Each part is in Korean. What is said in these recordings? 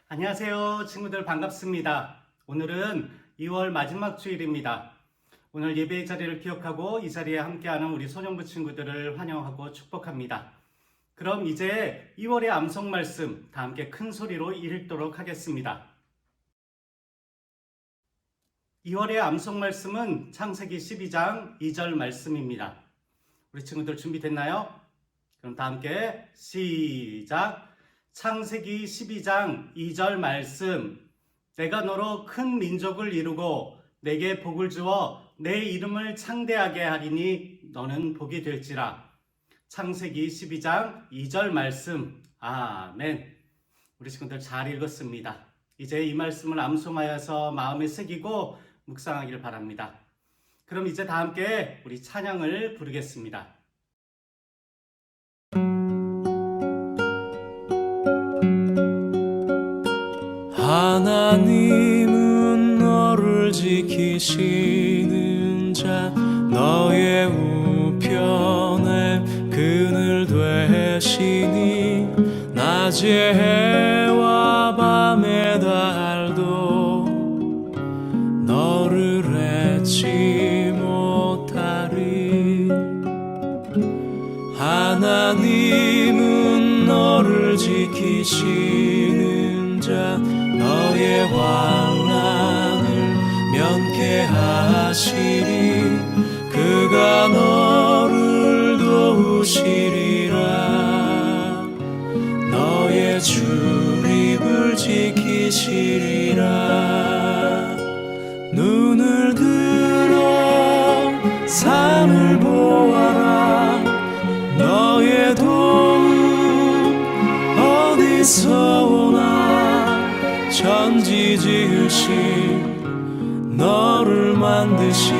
안녕하세요, 친구들 반갑습니다. 오늘은 2월 마지막 주일입니다. 오늘 예배의 자리를 기억하고 이 자리에 함께하는 우리 소년부 친구들을 환영하고 축복합니다. 그럼 이제 2월의 암송 말씀 다 함께 큰 소리로 읽도록 하겠습니다. 2월의 암송 말씀은 창세기 12장 2절 말씀입니다. 우리 친구들 준비됐나요? 그럼 다 함께 시작! 창세기 12장 2절 말씀. 내가 너로 큰 민족을 이루고 내게 복을 주어 내 이름을 창대하게 하리니 너는 복이 될지라. 창세기 12장 2절 말씀. 아멘. 우리 친구들 잘 읽었습니다. 이제 이 말씀을 암송하여서 마음에 새기고 묵상하기를 바랍니다. 그럼 이제 다 함께 우리 찬양을 부르겠습니다. 하나님은 너를 지키시는 자, 너의 우편에 그늘 되시니 낮의 해와 밤의 달도 너를 잊지 못하리. 하나님은 너를 지키시는 자, 너의 환난을 면케하시리. 그가 너를 도우시리라. 너의 출입을 지키시리라. 눈을 들어 산을 보아라. 너의 도움 어디서 오나. 천지 지으신 너를 만드신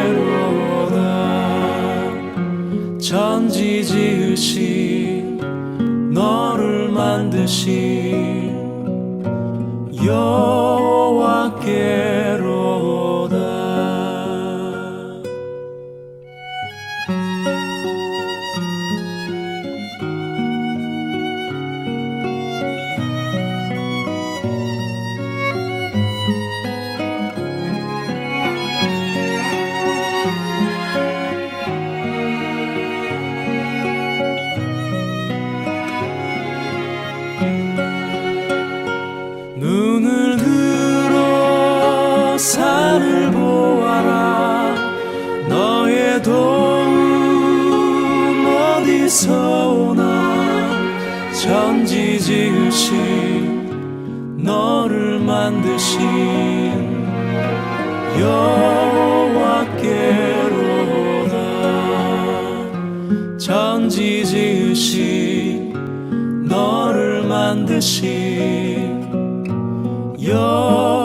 여호와께로다. 천지 지으신 너를 만드신 여호와께로다. 눈을 들어 산을 보아라. 너의 도움 어디서 오나. 천지 지으신 너를 만드신 여호와께로다. 천지 지으신 너를 만드신 여호와께로다.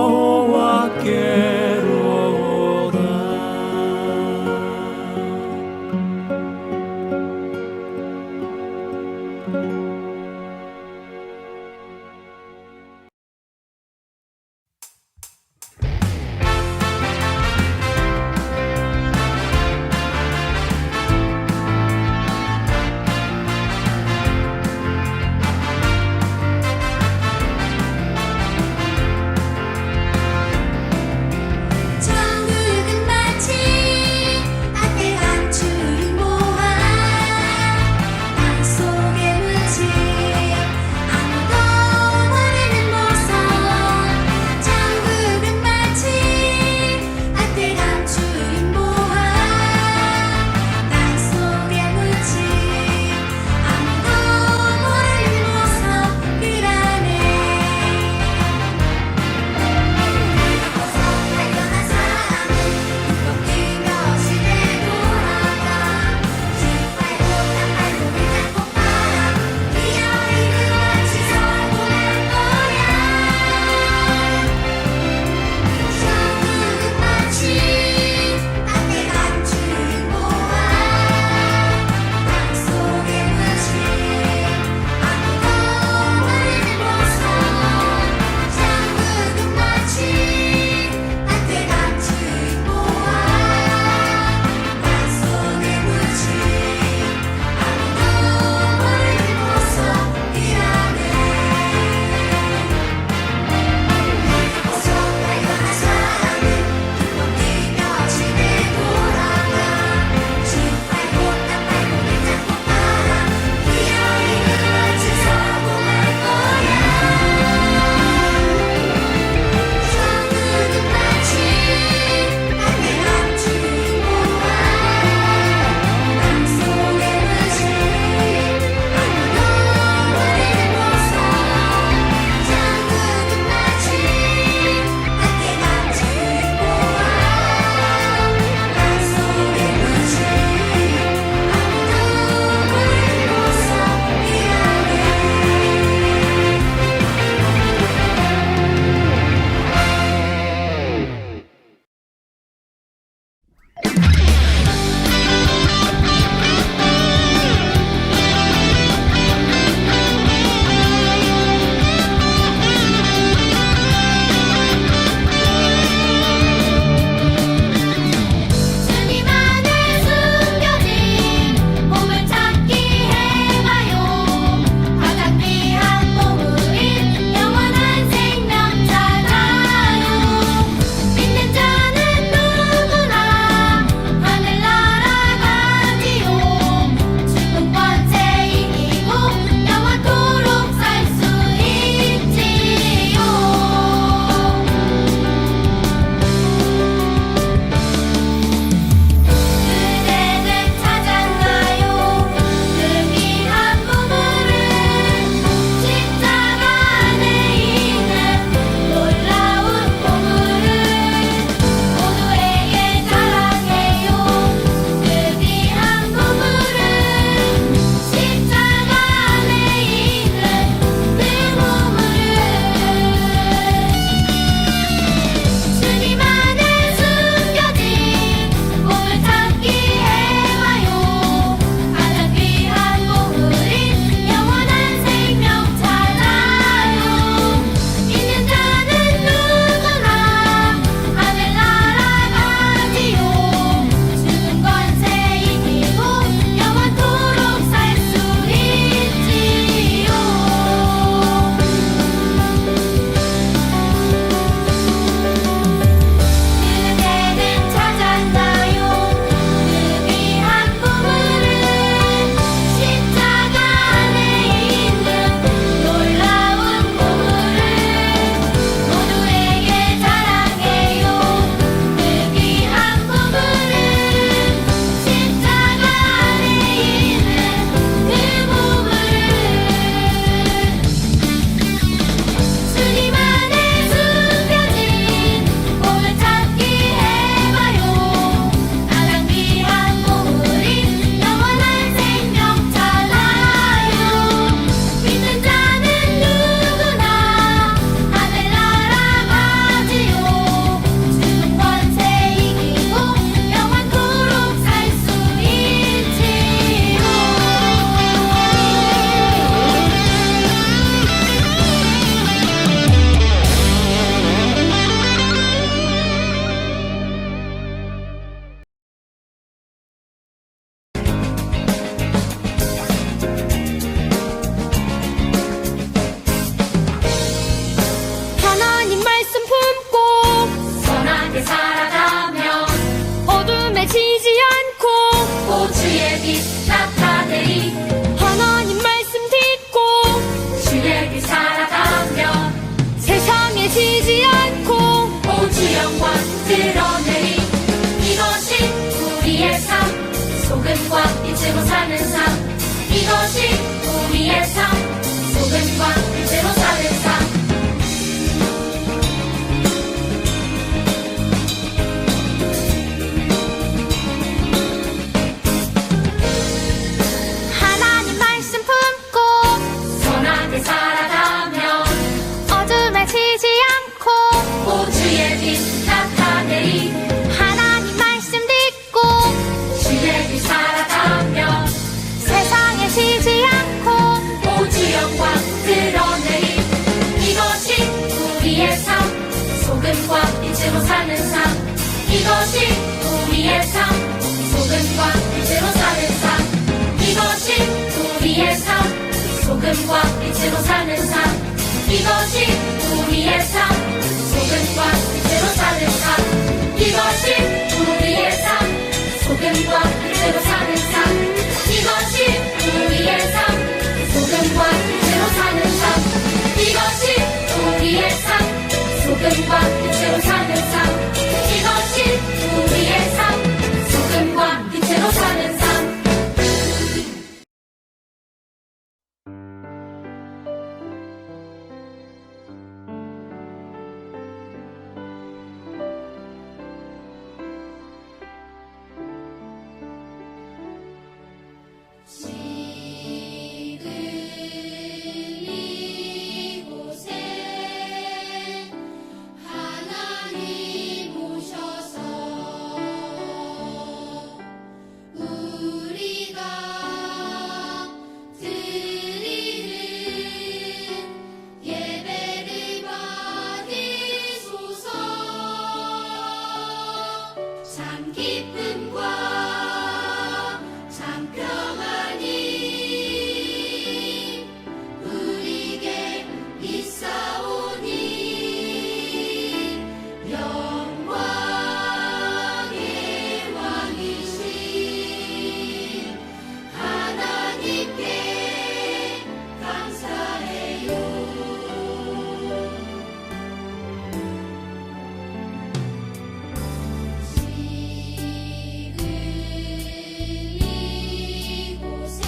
이것이 우리의 삶, 소금과 빛으로 사는 삶. 하나님 말씀 품고 선하게 살아가면 어둠에 지지 않고 호주의 빛 나타내리. 하나님 말씀 듣고 주의 길 살아가면 세상에 지지 않고 호주 영광 드러내리. 이것이 우리의 삶, 소금과 빛으로 사는 삶. 이것이 우리의 삶, 소금과 빛으로 사는 삶. 이것이 우리의 삶, 소금과 빛으로 사는 삶. 이것이 우리의 삶, 소금과 빛으로 사는 삶. 이것이 우리의 삶, 소금과 빛으로 사는 삶. 이것이 우리의 삶, 소금과 빛으로 사는 삶. 이것이 우리의 삶, 소금과 빛으로 사는 삶. 이것이 우리의 삶, 소금과 빛으로 사는 삶. 지금 이곳에 하나님 오셔서 우리가 드리는 예배를 받으소서. 참 기쁨과 참 평안이 우리에게 있사오니 영광의 왕이신 하나님께 감사해요. 지금 이곳에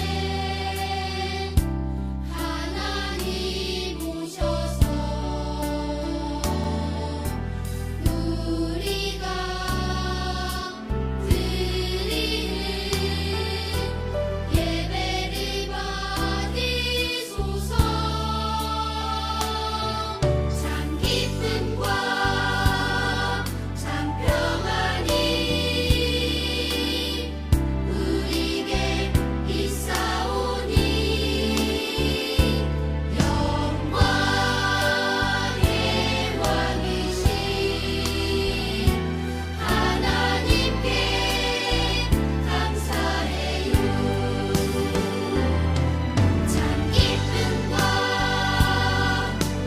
하나님 오셔서 우리가 드리는 예배를 받으소서. 참 기쁨과 참 평안이 우리에게 있사오니 영광의 왕이신 하나님께 감사해요. 참 기쁨과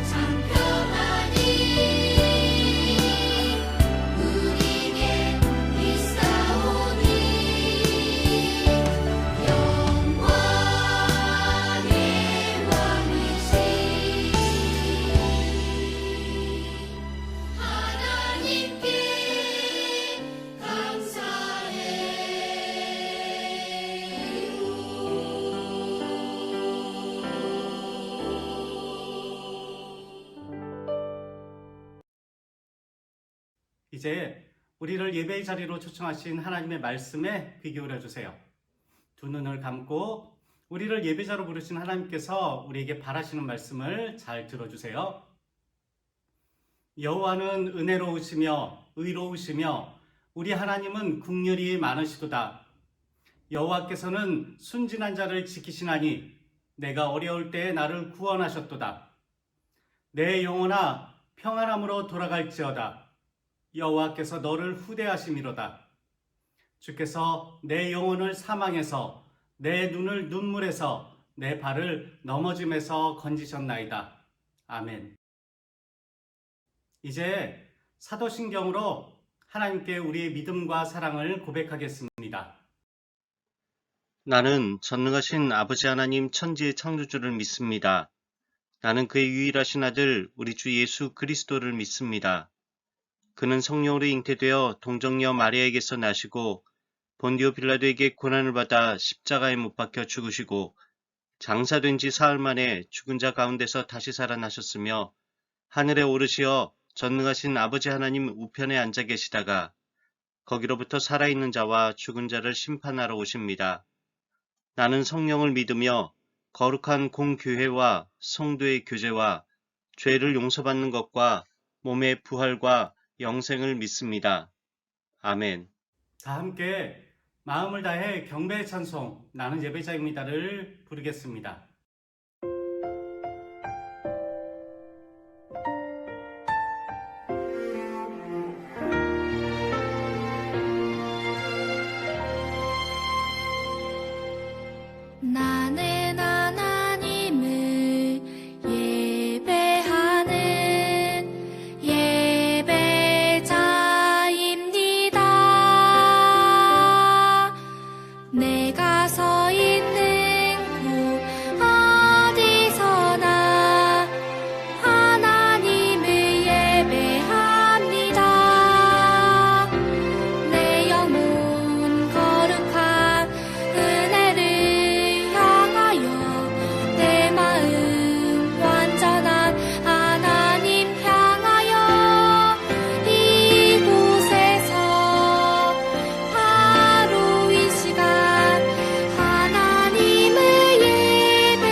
참 평안이 우리에게 있사오니 영광의 왕이신 하나님께 이제 우리를 예배의 자리로 초청하신 하나님의 말씀에 귀 기울여 주세요. 두 눈을 감고 우리를 예배자로 부르신 하나님께서 우리에게 바라시는 말씀을 잘 들어주세요. 여호와는 은혜로우시며 의로우시며 우리 하나님은 긍휼이 많으시도다. 여호와께서는 순진한 자를 지키시나니 내가 어려울 때에 나를 구원하셨도다. 내 영혼아 평안함으로 돌아갈지어다. 여호와께서 너를 후대하심이로다. 주께서 내 영혼을 사망에서 내 눈을 눈물에서 내 발을 넘어짐에서 건지셨나이다. 아멘. 이제 사도신경으로 하나님께 우리의 믿음과 사랑을 고백하겠습니다. 나는 전능하신 아버지 하나님 천지의 창조주를 믿습니다. 나는 그의 유일하신 아들 우리 주 예수 그리스도를 믿습니다. 그는 성령으로 잉태되어 동정녀 마리아에게서 나시고 본디오 빌라도에게 고난을 받아 십자가에 못 박혀 죽으시고 장사된 지 사흘 만에 죽은 자 가운데서 다시 살아나셨으며 하늘에 오르시어 전능하신 아버지 하나님 우편에 앉아 계시다가 거기로부터 살아있는 자와 죽은 자를 심판하러 오십니다. 나는 성령을 믿으며 거룩한 공교회와 성도의 교제와 죄를 용서받는 것과 몸의 부활과 영생을 믿습니다. 아멘. 다 함께 마음을 다해 경배의 찬송 나는 예배자입니다를 부르겠습니다. 나는 하나님을 예배하는 예배자입니다. 내가 서 있는 곳 어디서나 하나님을 예배합니다. 내 영혼 거룩한 은혜를 향하여 내 마음 완전한 하나님 향하여 이곳에서 바로 이 시간 하나님을 예배합니다.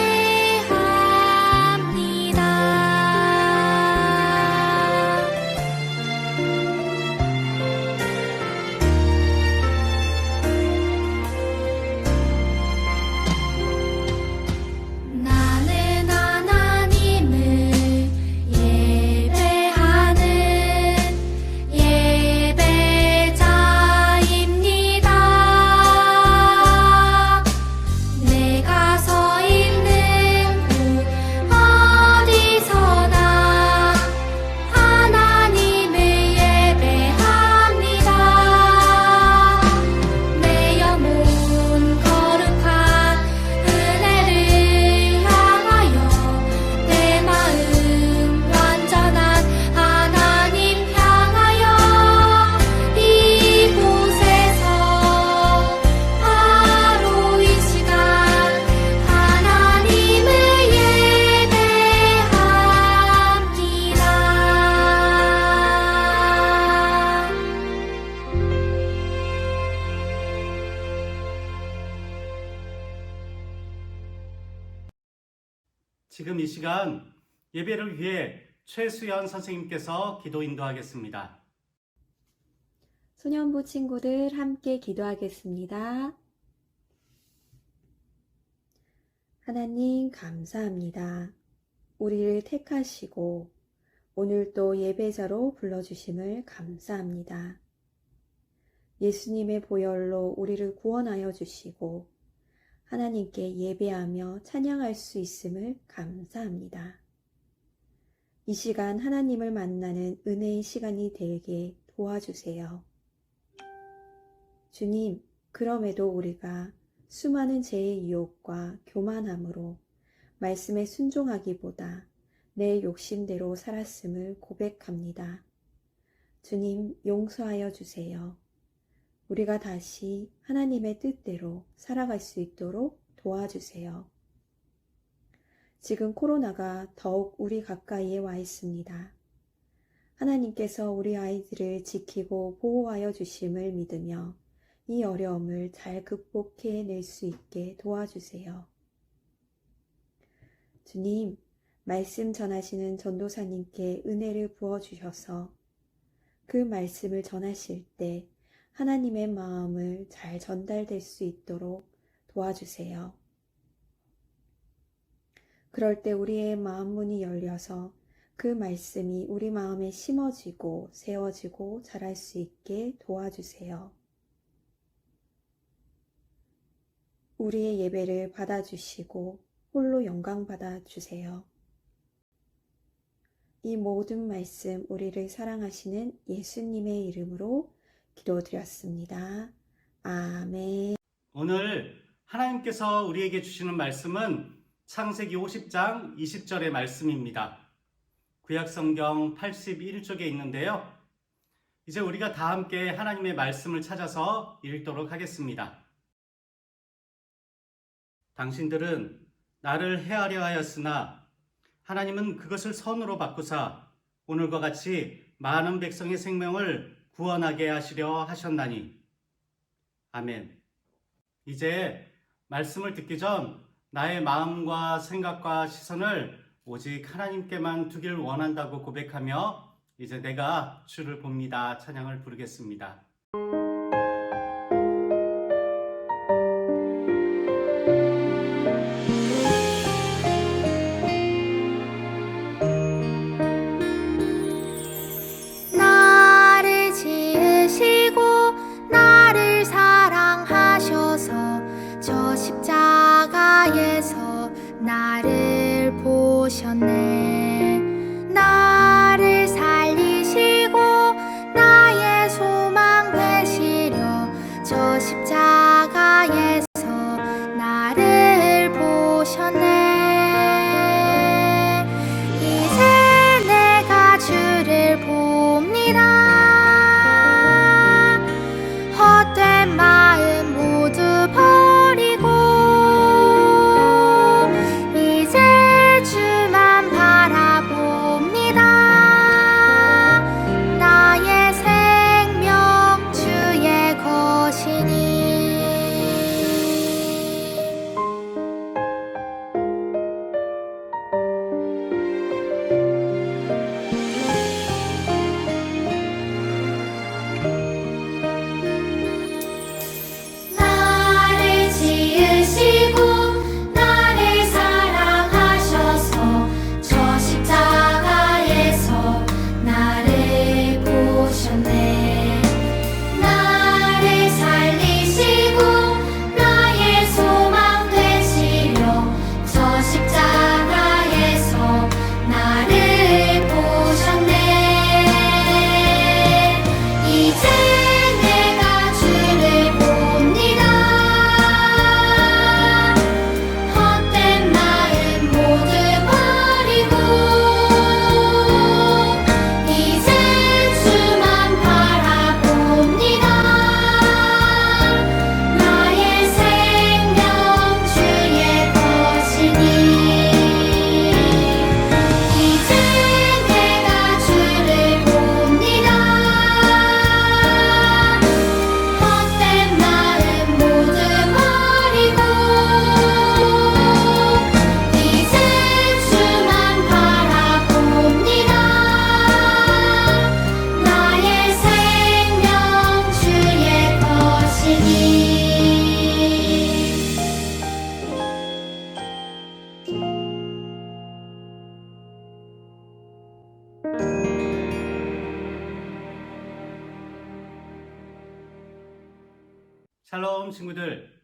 나는 하나님을 예배하는 예배자입니다. 내가 서 있는 곳 어디서나 하나님을 예배합니다. 내 영혼 거룩한 은혜를 향하여 내 마음 완전한 하나님 향하여 이곳에서 바로 이 시간 하나님을 예배합니다. 지금 이 시간 예배를 위해 최수연 선생님께서 기도 인도하겠습니다. 소년부 친구들 함께 기도하겠습니다. 하나님 감사합니다. 우리를 택하시고 오늘 또 예배자로 불러주심을 감사합니다. 예수님의 보혈로 우리를 구원하여 주시고 하나님께 예배하며 찬양할 수 있음을 감사합니다. 이 시간 하나님을 만나는 은혜의 시간이 되게 도와주세요. 주님, 그럼에도 우리가 수많은 죄의 유혹과 교만함으로 말씀에 순종하기보다 내 욕심대로 살았음을 고백합니다. 주님, 용서하여 주세요. 우리가 다시 하나님의 뜻대로 살아갈 수 있도록 도와주세요. 지금 코로나가 더욱 우리 가까이에 와 있습니다. 하나님께서 우리 아이들을 지키고 보호하여 주심을 믿으며 이 어려움을 잘 극복해낼 수 있게 도와주세요. 주님, 말씀 전하시는 전도사님께 은혜를 부어주셔서 그 말씀을 전하실 때 하나님의 마음을 잘 전달될 수 있도록 도와주세요. 그럴 때 우리의 마음 문이 열려서 그 말씀이 우리 마음에 심어지고 세워지고 자랄 수 있게 도와주세요. 우리의 예배를 받아주시고 홀로 영광 받아주세요. 이 모든 말씀 우리를 사랑하시는 예수님의 이름으로 기도드렸습니다. 아멘. 오늘 하나님께서 우리에게 주시는 말씀은 창세기 50장 20절의 말씀입니다. 구약성경 81쪽에 있는데요. 이제 우리가 다 함께 하나님의 말씀을 찾아서 읽도록 하겠습니다. 당신들은 나를 해하려 하였으나 하나님은 그것을 선으로 바꾸사 오늘과 같이 많은 백성의 생명을 구원하게 하시려 하셨나니. 아멘. 이제 말씀을 듣기 전 나의 마음과 생각과 시선을 오직 하나님께만 두길 원한다고 고백하며 이제 내가 주를 봅니다. 찬양을 부르겠습니다. 나를 지으시고 나를 사랑하셔서 저 십자가에서 나를 보셨네. 나를 살리시고 나의 소망 되시려 저 십자가에서 나를 보셨네. 이제 내가 주를 봅니다. 헛된 마음 모두 버리고 이제 주만 바라봅니다. 나의 생명 주의 것이니. 나를 지으시고 나를 사랑하셔서 저 십자가에서 나를 보셨네. 나를 살리시고 나의 소망 되시려 저 십자가에서 나를 보셨네. 이제 내가 주를 봅니다. 헛된 마음 모두 버리고 이제 주만 바라봅니다. 나의 생명 주의 것이니. 이제 내가 주를 봅니다. 헛된 마음 모두 버리고 이제 주만 바라봅니다. 나의 생명 주의 것이니. 샬롬 친구들.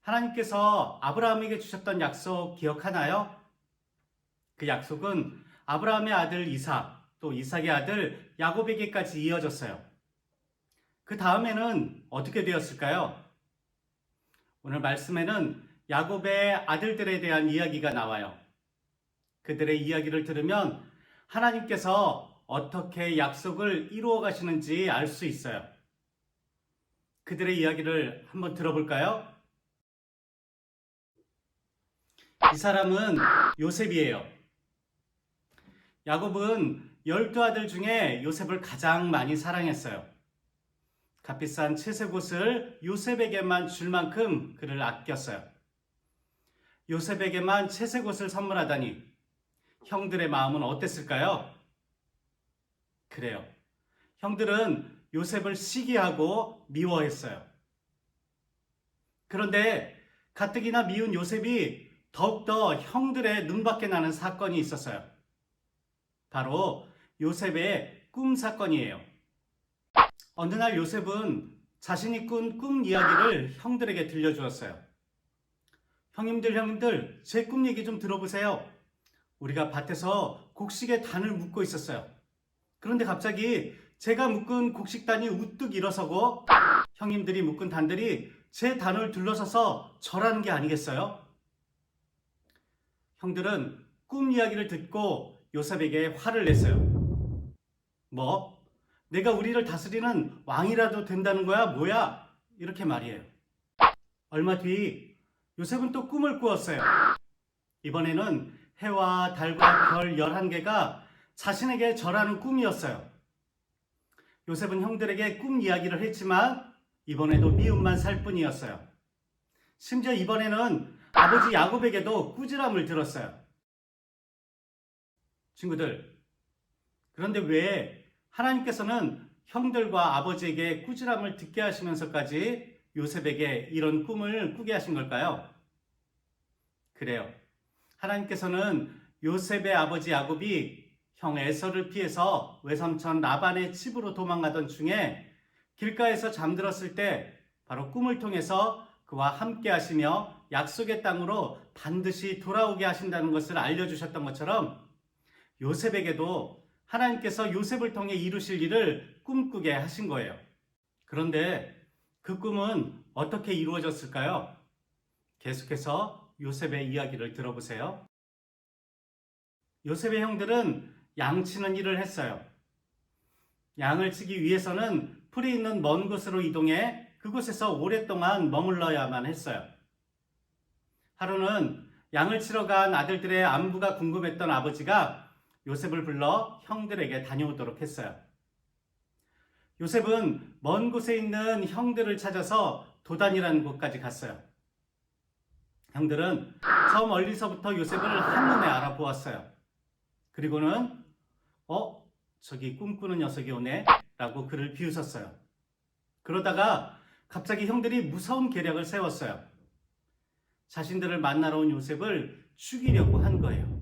하나님께서 아브라함에게 주셨던 약속 기억하나요? 그 약속은 아브라함의 아들 이삭, 또 이삭의 아들 야곱에게까지 이어졌어요. 그 다음에는 어떻게 되었을까요? 오늘 말씀에는 야곱의 아들들에 대한 이야기가 나와요. 그들의 이야기를 들으면 하나님께서 어떻게 약속을 이루어 가시는지 알 수 있어요. 그들의 이야기를 한번 들어볼까요? 이 사람은 요셉이에요. 야곱은 12아들 중에 요셉을 가장 많이 사랑했어요. 값비싼 채색 옷을 요셉에게만 줄 만큼 그를 아꼈어요. 요셉에게만 채색 옷을 선물하다니 형들의 마음은 어땠을까요? 그래요. 형들은 요셉을 시기하고 미워했어요. 그런데 가뜩이나 미운 요셉이 더욱더 형들의 눈밖에 나는 사건이 있었어요. 바로 요셉의 꿈 사건이에요. 어느 날 요셉은 자신이 꾼 꿈 이야기를 형들에게 들려주었어요. 형님들, 제 꿈 얘기 좀 들어보세요. 우리가 밭에서 곡식의 단을 묶고 있었어요. 그런데 갑자기 제가 묶은 곡식단이 우뚝 일어서고 형님들이 묶은 단들이 제 단을 둘러서서 절하는 게 아니겠어요? 형들은 꿈 이야기를 듣고 요셉에게 화를 냈어요. 뭐? 내가 우리를 다스리는 왕이라도 된다는 거야? 뭐야? 이렇게 말이에요. 얼마 뒤 요셉은 또 꿈을 꾸었어요. 이번에는 해와 달과 별 11개가 자신에게 절하는 꿈이었어요. 요셉은 형들에게 꿈 이야기를 했지만 이번에도 미움만 살 뿐이었어요. 심지어 이번에는 아버지 야곱에게도 꾸지람을 들었어요. 친구들, 그런데 왜 하나님께서는 형들과 아버지에게 꾸지람을 듣게 하시면서까지 요셉에게 이런 꿈을 꾸게 하신 걸까요? 그래요. 하나님께서는 요셉의 아버지 야곱이 형 에서를 피해서 외삼촌 라반의 집으로 도망가던 중에 길가에서 잠들었을 때 바로 꿈을 통해서 그와 함께 하시며 약속의 땅으로 반드시 돌아오게 하신다는 것을 알려주셨던 것처럼 요셉에게도 하나님께서 요셉을 통해 이루실 일을 꿈꾸게 하신 거예요. 그런데 그 꿈은 어떻게 이루어졌을까요? 계속해서 요셉의 이야기를 들어보세요. 요셉의 형들은 양치는 일을 했어요. 양을 치기 위해서는 풀이 있는 먼 곳으로 이동해 그곳에서 오랫동안 머물러야만 했어요. 하루는 양을 치러 간 아들들의 안부가 궁금했던 아버지가 요셉을 불러 형들에게 다녀오도록 했어요. 요셉은 먼 곳에 있는 형들을 찾아서 도단이라는 곳까지 갔어요. 형들은 저 멀리서부터 요셉을 한눈에 알아보았어요. 그리고는 저기 꿈꾸는 녀석이 오네 라고 그를 비웃었어요. 그러다가 갑자기 형들이 무서운 계략을 세웠어요. 자신들을 만나러 온 요셉을 죽이려고 한 거예요.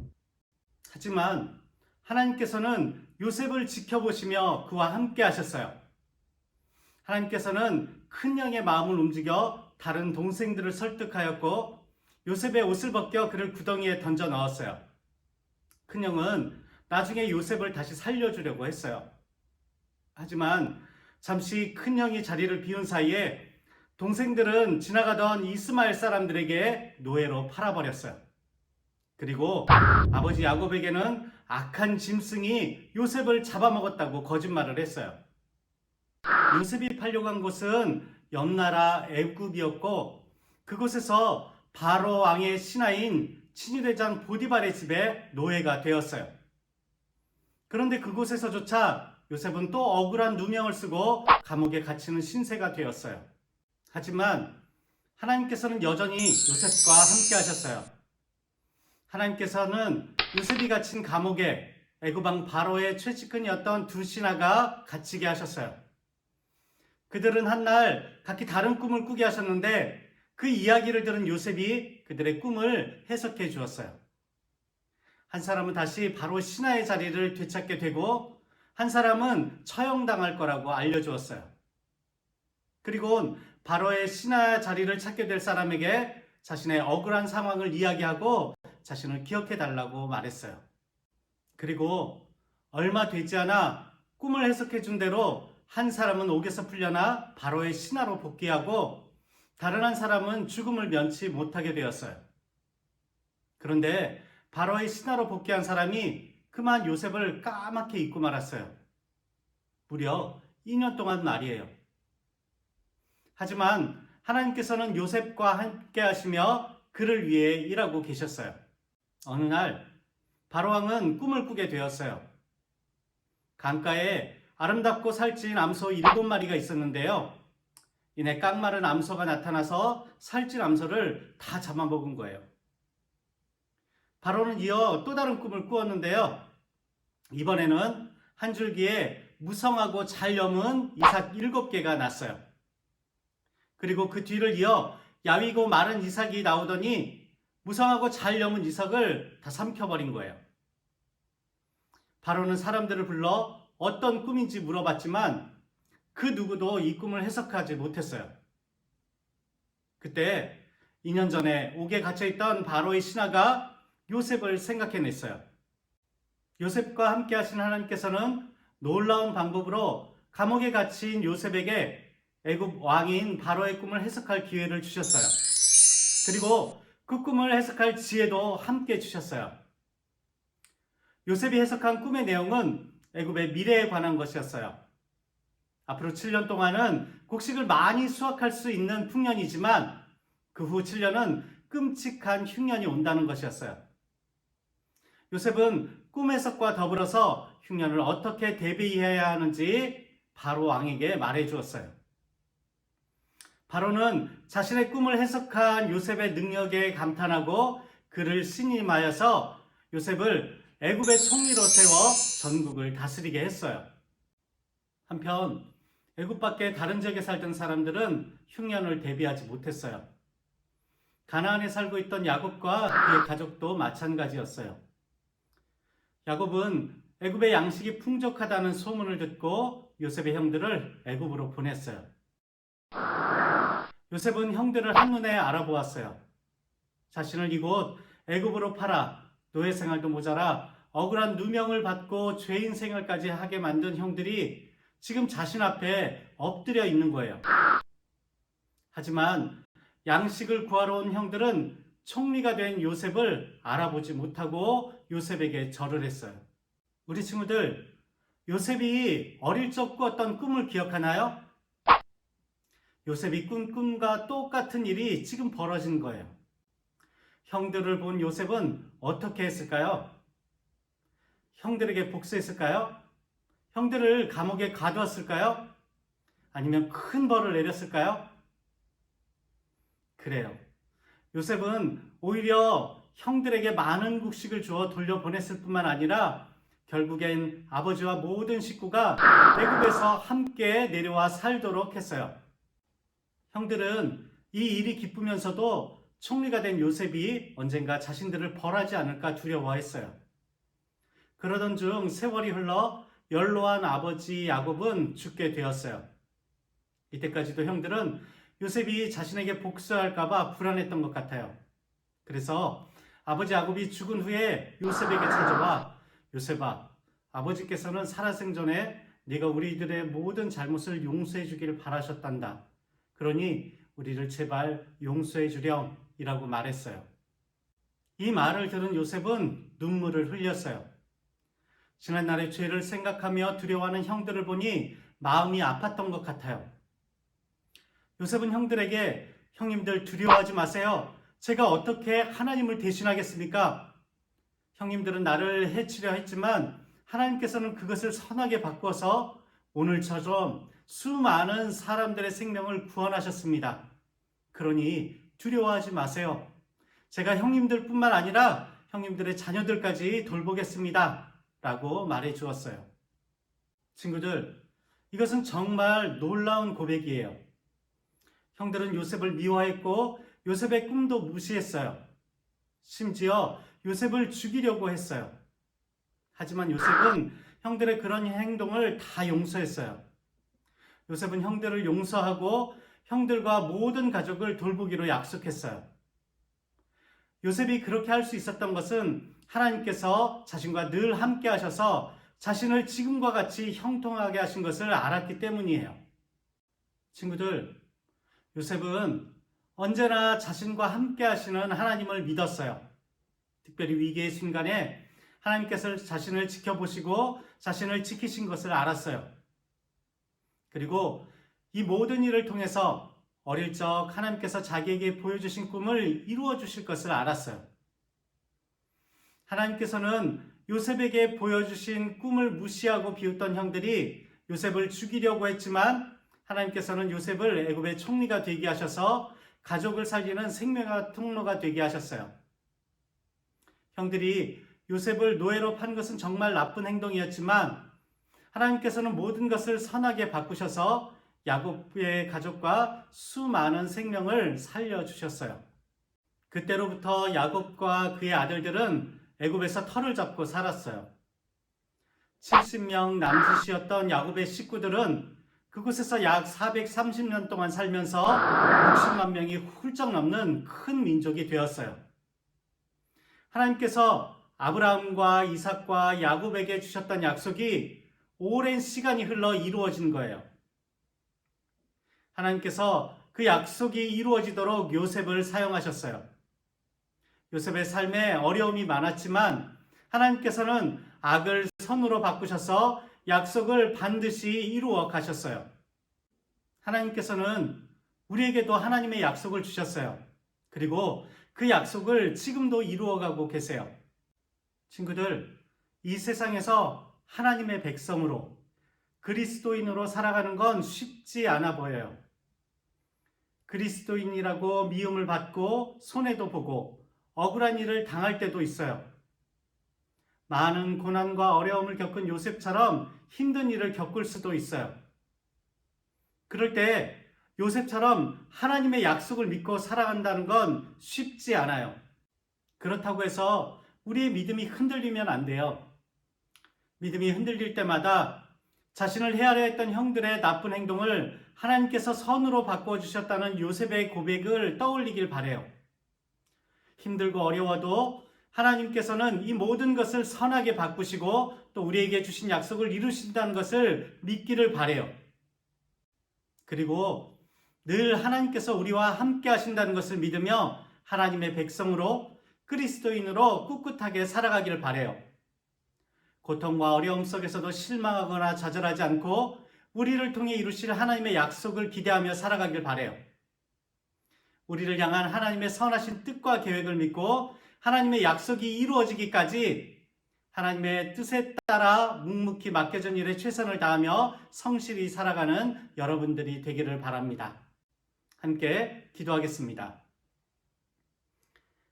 하지만 하나님께서는 요셉을 지켜보시며 그와 함께 하셨어요. 하나님께서는 큰 형의 마음을 움직여 다른 동생들을 설득하였고 요셉의 옷을 벗겨 그를 구덩이에 던져 넣었어요. 큰 형은 나중에 요셉을 다시 살려주려고 했어요. 하지만 잠시 큰 형이 자리를 비운 사이에 동생들은 지나가던 이스마엘 사람들에게 노예로 팔아버렸어요. 그리고 아버지 야곱에게는 악한 짐승이 요셉을 잡아먹었다고 거짓말을 했어요. 요셉이 팔려간 곳은 옆나라 애굽이었고 그곳에서 바로 왕의 신하인 친위대장 보디발의 집에 노예가 되었어요. 그런데 그곳에서조차 요셉은 또 억울한 누명을 쓰고 감옥에 갇히는 신세가 되었어요. 하지만 하나님께서는 여전히 요셉과 함께 하셨어요. 하나님께서는 요셉이 갇힌 감옥에 애굽왕 바로의 최측근이었던 두 신하가 갇히게 하셨어요. 그들은 한날 각기 다른 꿈을 꾸게 하셨는데 그 이야기를 들은 요셉이 그들의 꿈을 해석해 주었어요. 한 사람은 다시 바로 신하의 자리를 되찾게 되고 한 사람은 처형당할 거라고 알려주었어요. 그리고 바로의 신하 자리를 찾게 될 사람에게 자신의 억울한 상황을 이야기하고 자신을 기억해 달라고 말했어요. 그리고 얼마 되지 않아 꿈을 해석해 준 대로 한 사람은 옥에서 풀려나 바로의 신하로 복귀하고 다른 한 사람은 죽음을 면치 못하게 되었어요. 그런데 바로의 신하로 복귀한 사람이 그만 요셉을 까맣게 잊고 말았어요. 무려 2년 동안 말이에요. 하지만 하나님께서는 요셉과 함께 하시며 그를 위해 일하고 계셨어요. 어느 날 바로왕은 꿈을 꾸게 되었어요. 강가에 아름답고 살찐 암소 7마리가 있었는데요. 이내 깡마른 암소가 나타나서 살찐 암소를 다 잡아먹은 거예요. 바로는 이어 또 다른 꿈을 꾸었는데요. 이번에는 한 줄기에 무성하고 잘 여문 이삭 7개가 났어요. 그리고 그 뒤를 이어 야위고 마른 이삭이 나오더니 무성하고 잘 여문 이삭을 다 삼켜버린 거예요. 바로는 사람들을 불러 어떤 꿈인지 물어봤지만 그 누구도 이 꿈을 해석하지 못했어요. 그때 2년 전에 옥에 갇혀있던 바로의 신하가 요셉을 생각해냈어요. 요셉과 함께 하신 하나님께서는 놀라운 방법으로 감옥에 갇힌 요셉에게 애굽 왕인 바로의 꿈을 해석할 기회를 주셨어요. 그리고 그 꿈을 해석할 지혜도 함께 주셨어요. 요셉이 해석한 꿈의 내용은 애굽의 미래에 관한 것이었어요. 앞으로 7년 동안은 곡식을 많이 수확할 수 있는 풍년이지만 그 후 7년은 끔찍한 흉년이 온다는 것이었어요. 요셉은 꿈 해석과 더불어서 흉년을 어떻게 대비해야 하는지 바로 왕에게 말해 주었어요. 바로는 자신의 꿈을 해석한 요셉의 능력에 감탄하고 그를 신임하여서 요셉을 애굽의 총리로 세워 전국을 다스리게 했어요. 한편 애굽 밖의 다른 지역에 살던 사람들은 흉년을 대비하지 못했어요. 가나안에 살고 있던 야곱과 그의 가족도 마찬가지였어요. 야곱은 애굽의 양식이 풍족하다는 소문을 듣고 요셉의 형들을 애굽으로 보냈어요. 요셉은 형들을 한눈에 알아보았어요. 자신을 이곳 애굽으로 팔아 노예 생활도 모자라 억울한 누명을 받고 죄인 생활까지 하게 만든 형들이 지금 자신 앞에 엎드려 있는 거예요. 하지만 양식을 구하러 온 형들은 총리가 된 요셉을 알아보지 못하고 요셉에게 절을 했어요. 우리 친구들, 요셉이 어릴 적 꾸었던 꿈을 기억하나요? 요셉이 꾼 꿈과 똑같은 일이 지금 벌어진 거예요. 형들을 본 요셉은 어떻게 했을까요? 형들에게 복수했을까요? 형들을 감옥에 가두었을까요? 아니면 큰 벌을 내렸을까요? 그래요. 요셉은 오히려 형들에게 많은 곡식을 주어 돌려보냈을 뿐만 아니라 결국엔 아버지와 모든 식구가 애굽에서 함께 내려와 살도록 했어요. 형들은 이 일이 기쁘면서도 총리가 된 요셉이 언젠가 자신들을 벌하지 않을까 두려워했어요. 그러던 중 세월이 흘러 연로한 아버지 야곱은 죽게 되었어요. 이때까지도 형들은 요셉이 자신에게 복수할까봐 불안했던 것 같아요. 그래서 아버지 야곱이 죽은 후에 요셉에게 찾아와 요셉아, 아버지께서는 살아생전에 네가 우리들의 모든 잘못을 용서해 주기를 바라셨단다. 그러니 우리를 제발 용서해 주렴 이라고 말했어요. 이 말을 들은 요셉은 눈물을 흘렸어요. 지난날의 죄를 생각하며 두려워하는 형들을 보니 마음이 아팠던 것 같아요. 요셉은 형들에게 형님들 두려워하지 마세요. 제가 어떻게 하나님을 대신하겠습니까? 형님들은 나를 해치려 했지만 하나님께서는 그것을 선하게 바꿔서 오늘처럼 수많은 사람들의 생명을 구원하셨습니다. 그러니 두려워하지 마세요. 제가 형님들 뿐만 아니라 형님들의 자녀들까지 돌보겠습니다. 라고 말해 주었어요. 친구들, 이것은 정말 놀라운 고백이에요. 형들은 요셉을 미워했고 요셉의 꿈도 무시했어요. 심지어 요셉을 죽이려고 했어요. 하지만 요셉은 형들의 그런 행동을 다 용서했어요. 요셉은 형들을 용서하고 형들과 모든 가족을 돌보기로 약속했어요. 요셉이 그렇게 할 수 있었던 것은 하나님께서 자신과 늘 함께 하셔서 자신을 지금과 같이 형통하게 하신 것을 알았기 때문이에요. 친구들, 요셉은 언제나 자신과 함께 하시는 하나님을 믿었어요. 특별히 위기의 순간에 하나님께서 자신을 지켜보시고 자신을 지키신 것을 알았어요. 그리고 이 모든 일을 통해서 어릴 적 하나님께서 자기에게 보여주신 꿈을 이루어 주실 것을 알았어요. 하나님께서는 요셉에게 보여주신 꿈을 무시하고 비웃던 형들이 요셉을 죽이려고 했지만 하나님께서는 요셉을 애굽의 총리가 되게 하셔서 가족을 살리는 생명의 통로가 되게 하셨어요. 형들이 요셉을 노예로 판 것은 정말 나쁜 행동이었지만 하나님께서는 모든 것을 선하게 바꾸셔서 야곱의 가족과 수많은 생명을 살려주셨어요. 그때로부터 야곱과 그의 아들들은 애굽에서 터를 잡고 살았어요. 70명 남짓이었던 야곱의 식구들은 그곳에서 약 430년 동안 살면서 60만 명이 훌쩍 넘는 큰 민족이 되었어요. 하나님께서 아브라함과 이삭과 야곱에게 주셨던 약속이 오랜 시간이 흘러 이루어진 거예요. 하나님께서 그 약속이 이루어지도록 요셉을 사용하셨어요. 요셉의 삶에 어려움이 많았지만 하나님께서는 악을 선으로 바꾸셔서 약속을 반드시 이루어 가셨어요. 하나님께서는 우리에게도 하나님의 약속을 주셨어요. 그리고 그 약속을 지금도 이루어가고 계세요. 친구들, 이 세상에서 하나님의 백성으로 그리스도인으로 살아가는 건 쉽지 않아 보여요. 그리스도인이라고 미움을 받고 손해도 보고 억울한 일을 당할 때도 있어요. 많은 고난과 어려움을 겪은 요셉처럼 힘든 일을 겪을 수도 있어요. 그럴 때 요셉처럼 하나님의 약속을 믿고 살아간다는 건 쉽지 않아요. 그렇다고 해서 우리의 믿음이 흔들리면 안 돼요. 믿음이 흔들릴 때마다 자신을 헤아려 했던 형들의 나쁜 행동을 하나님께서 선으로 바꿔주셨다는 요셉의 고백을 떠올리길 바라요. 힘들고 어려워도 하나님께서는 이 모든 것을 선하게 바꾸시고 또 우리에게 주신 약속을 이루신다는 것을 믿기를 바라요. 그리고 늘 하나님께서 우리와 함께 하신다는 것을 믿으며 하나님의 백성으로 그리스도인으로 꿋꿋하게 살아가기를 바라요. 고통과 어려움 속에서도 실망하거나 좌절하지 않고 우리를 통해 이루실 하나님의 약속을 기대하며 살아가길 바라요. 우리를 향한 하나님의 선하신 뜻과 계획을 믿고 하나님의 약속이 이루어지기까지 하나님의 뜻에 따라 묵묵히 맡겨진 일에 최선을 다하며 성실히 살아가는 여러분들이 되기를 바랍니다. 함께 기도하겠습니다.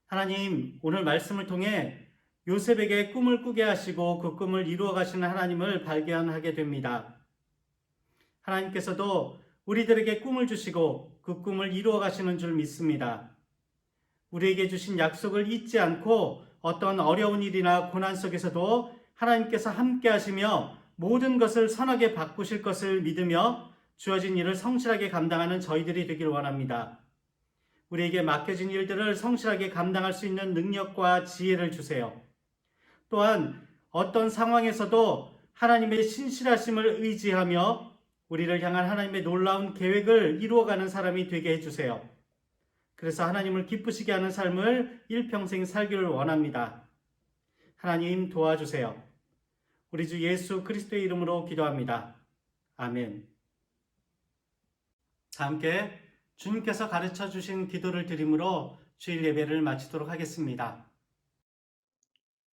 하나님, 오늘 말씀을 통해 요셉에게 꿈을 꾸게 하시고 그 꿈을 이루어 가시는 하나님을 발견하게 됩니다. 하나님께서도 우리들에게 꿈을 주시고 그 꿈을 이루어 가시는 줄 믿습니다. 우리에게 주신 약속을 잊지 않고 어떤 어려운 일이나 고난 속에서도 하나님께서 함께 하시며 모든 것을 선하게 바꾸실 것을 믿으며 주어진 일을 성실하게 감당하는 저희들이 되길 원합니다. 우리에게 맡겨진 일들을 성실하게 감당할 수 있는 능력과 지혜를 주세요. 또한 어떤 상황에서도 하나님의 신실하심을 의지하며 우리를 향한 하나님의 놀라운 계획을 이루어가는 사람이 되게 해주세요. 그래서 하나님을 기쁘시게 하는 삶을 일평생 살기를 원합니다. 하나님 도와주세요. 우리 주 예수 그리스도의 이름으로 기도합니다. 아멘. 다 함께 주님께서 가르쳐 주신 기도를 드림으로 주일 예배를 마치도록 하겠습니다.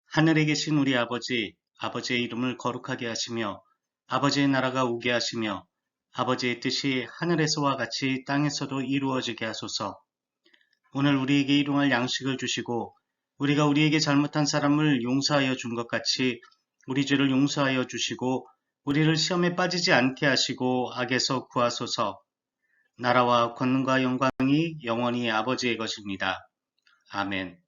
하늘에 계신 우리 아버지, 아버지의 이름을 거룩하게 하시며 아버지의 나라가 오게 하시며 아버지의 뜻이 하늘에서와 같이 땅에서도 이루어지게 하소서. 오늘 우리에게 일용할 양식을 주시고 우리가 우리에게 잘못한 사람을 용서하여 준 것 같이 우리 죄를 용서하여 주시고 우리를 시험에 빠지지 않게 하시고 악에서 구하소서. 나라와 권능과 영광이 영원히 아버지의 것입니다. 아멘.